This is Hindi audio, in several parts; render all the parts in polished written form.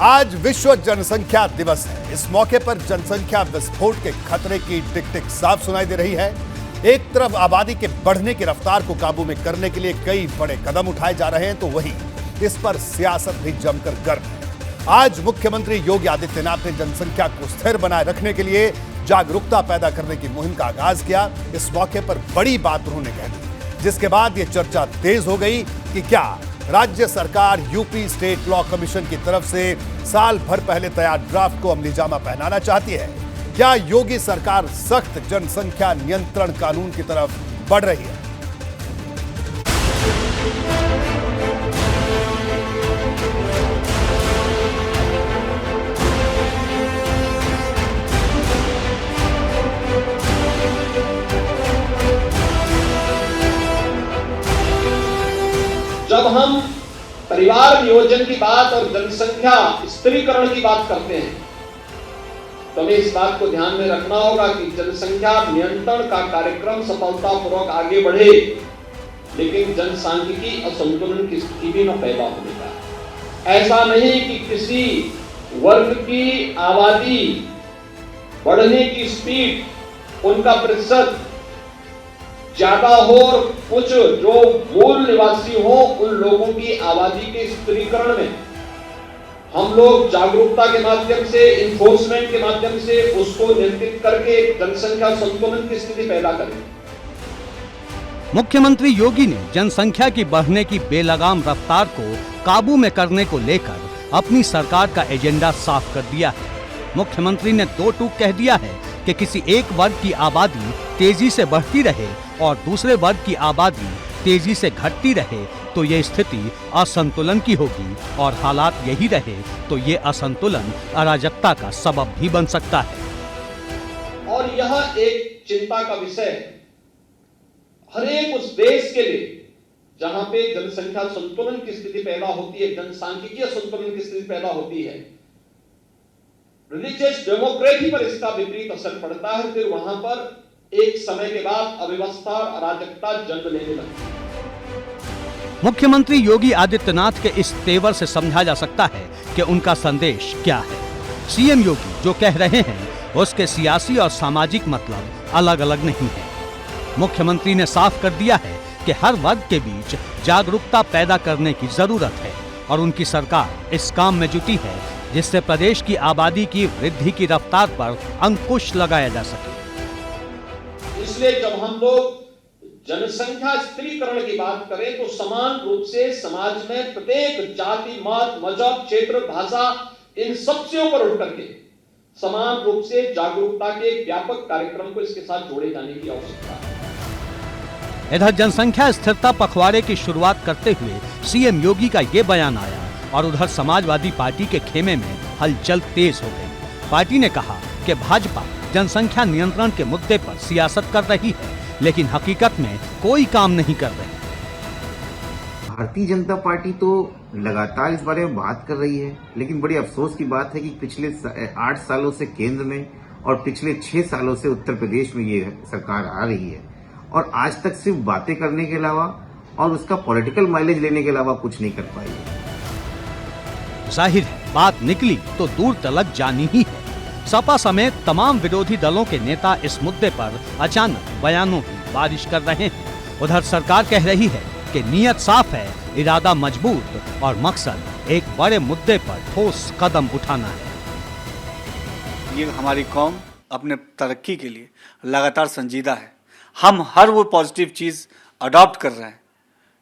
आज विश्व जनसंख्या दिवस है। इस मौके पर जनसंख्या विस्फोट के खतरे की टिक टिक साफ सुनाई दे रही है। एक तरफ आबादी के बढ़ने की रफ्तार को काबू में करने के लिए कई बड़े कदम उठाए जा रहे हैं, तो वहीं इस पर सियासत भी जमकर गर्म है। आज मुख्यमंत्री योगी आदित्यनाथ ने जनसंख्या को स्थिर बनाए रखने के लिए जागरूकता पैदा करने की मुहिम का आगाज किया। इस मौके पर बड़ी बात उन्होंने कह दी, जिसके बाद यह चर्चा तेज हो गई कि क्या राज्य सरकार यूपी स्टेट लॉ कमीशन की तरफ से साल भर पहले तैयार ड्राफ्ट को अमलीजामा पहनाना चाहती है। क्या योगी सरकार सख्त जनसंख्या नियंत्रण कानून की तरफ बढ़ रही है? जब हम परिवार नियोजन की बात और जनसंख्या स्त्रीकरण की बात करते हैं तो हमें इस बात को ध्यान में रखना होगा कि जनसंख्या नियंत्रण का कार्यक्रम सफलतापूर्वक आगे बढ़े, लेकिन जनसांख्यिकी असंतुलन की स्थिति भी न पैदा होने का। ऐसा नहीं कि किसी वर्ग की आबादी बढ़ने की स्पीड, उनका प्रतिशत ज्यादा हो और कुछ जो मूल निवासी हो उन लोगों की आबादी के स्त्रीकरण में हम लोग जागरूकता के माध्यम से, इन्फोर्समेंट के माध्यम से उसको नियंत्रित करके जनसंख्या संतुलन की स्थिति पैदा करें। मुख्यमंत्री योगी ने जनसंख्या की बढ़ने की बेलगाम रफ्तार को काबू में करने को लेकर अपनी सरकार का एजेंडा साफ कर दिया है। मुख्यमंत्री ने दो टूक कह दिया है कि किसी एक वर्ग की आबादी तेजी से बढ़ती रहे और दूसरे वर्ग की आबादी तेजी से घटती रहे तो ये स्थिति असंतुलन की होगी और हालात यही रहे तो ये असंतुलन अराजकता का सबब भी बन सकता है। और यह एक चिंता का विषय है हर एक उस देश के लिए जहां पे जनसंख्या संतुलन की स्थिति पैदा होती है, जनसांख्यिकीय संतुलन की स्थिति पैदा होती है। रिलीजियस डेमोक्रेसी पर इसका विपरीत असर पड़ता है, फिर वहां पर एक समय के बाद अव्यवस्था और अराजकता जन्म लेने लगती है। मुख्यमंत्री योगी आदित्यनाथ के इस तेवर से समझा जा सकता है कि उनका संदेश क्या है। सीएम योगी जो कह रहे हैं उसके सियासी और सामाजिक मतलब अलग अलग नहीं है। मुख्यमंत्री ने साफ कर दिया है कि हर वर्ग के बीच जागरूकता पैदा करने की जरूरत है और उनकी सरकार इस काम में जुटी है जिससे प्रदेश की आबादी की वृद्धि की रफ्तार पर अंकुश लगाया जा सके। इसलिए जब हम लोग जनसंख्या स्त्रीकरण की बात करें तो समान रूप से समाज में प्रत्येक जाति, मत, मजहब, क्षेत्र, भाषा इन सब से ऊपर उठ करके समान रूप से जागरूकता के एक व्यापक कार्यक्रम को इसके साथ जोड़े जाने की आवश्यकता है। इधर जनसंख्या स्थिरता पखवाड़े की शुरुआत करते हुए सीएम योगी का ये बयान आया और उधर समाजवादी पार्टी के खेमे में हलचल तेज हो गई। पार्टी ने कहा कि भाजपा जनसंख्या नियंत्रण के मुद्दे पर सियासत कर रही है, लेकिन हकीकत में कोई काम नहीं कर रही। भारतीय जनता पार्टी तो लगातार इस बारे में बात कर रही है, लेकिन बड़ी अफसोस की बात है कि पिछले 8 सालों से केंद्र में और पिछले 6 सालों से उत्तर प्रदेश में ये सरकार आ रही है और आज तक सिर्फ बातें करने के अलावा और उसका पॉलिटिकल माइलेज लेने के अलावा कुछ नहीं कर पाई है। जाहिर है बात निकली तो दूर तलक जानी ही है। सपा समेत तमाम विरोधी दलों के नेता इस मुद्दे पर अचानक बयानों की बारिश कर रहे हैं। उधर सरकार कह रही है कि नीयत साफ है, इरादा मजबूत और मकसद एक बड़े मुद्दे पर ठोस कदम उठाना है। ये हमारी कौम अपने तरक्की के लिए लगातार संजीदा है। हम हर वो पॉजिटिव चीज अडॉप्ट कर रहे हैं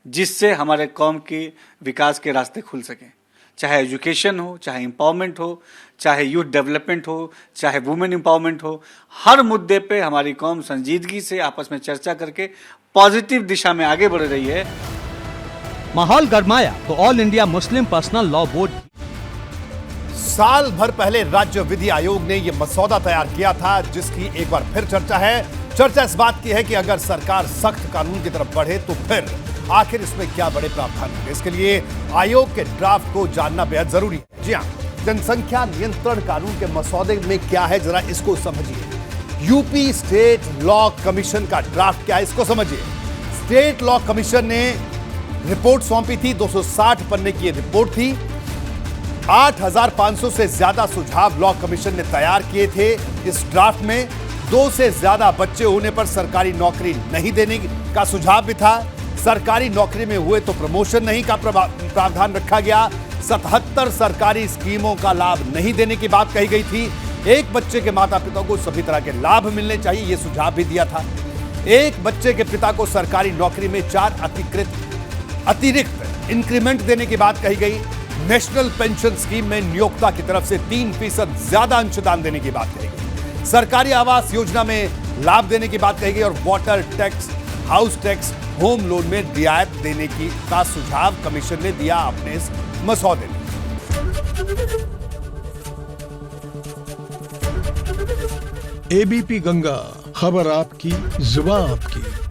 जिससे हमारे कौम के विकास के रास्ते खुल सकें, चाहे एजुकेशन हो, चाहे एम्पावरमेंट हो, चाहे यूथ डेवलपमेंट हो, चाहे वुमेन एम्पावरमेंट हो। हर मुद्दे पे हमारी कौम संजीदगी से आपस में चर्चा करके पॉजिटिव दिशा में आगे बढ़ रही है। माहौल गरमाया तो all India Muslim personal law board साल भर पहले राज्य विधि आयोग ने यह मसौदा तैयार किया था, जिसकी एक बार फिर चर्चा है। चर्चा इस बात की है कि अगर सरकार सख्त कानून की तरफ बढ़े तो फिर आखिर इसमें क्या बड़े प्रावधान होंगे। इसके लिए आयोग के ड्राफ्ट को जानना बेहद जरूरी है। जी हां, जनसंख्या नियंत्रण कानून के मसौदे में क्या है, जरा इसको समझिए। यूपी स्टेट लॉ कमीशन का ड्राफ्ट क्या है, इसको समझिए। स्टेट लॉ कमीशन ने रिपोर्ट सौंपी थी, 260 पन्ने की रिपोर्ट थी। 8,500 से ज्यादा सुझाव लॉ कमीशन ने तैयार किए थे। इस ड्राफ्ट में 2 से ज्यादा बच्चे होने पर सरकारी नौकरी नहीं देने का सुझाव भी था। सरकारी नौकरी में हुए तो प्रमोशन नहीं का प्रावधान रखा गया। 77 सरकारी स्कीमों का लाभ नहीं देने की बात कही गई थी। एक बच्चे के माता पिता को सभी तरह के लाभ मिलने चाहिए, यह सुझाव भी दिया था। एक बच्चे के पिता को सरकारी नौकरी में 4 अतिरिक्त इंक्रीमेंट देने की बात कही गई। नेशनल पेंशन स्कीम में नियोक्ता की तरफ से 3% ज्यादा अंशदान देने की बात कही गई। सरकारी आवास योजना में लाभ देने की बात कही गई और water tax, house tax, home loan में रियायत देने का सुझाव कमीशन ने दिया अपने इस मसौदे में। एबीपी गंगा, खबर आपकी, जुबान आपकी।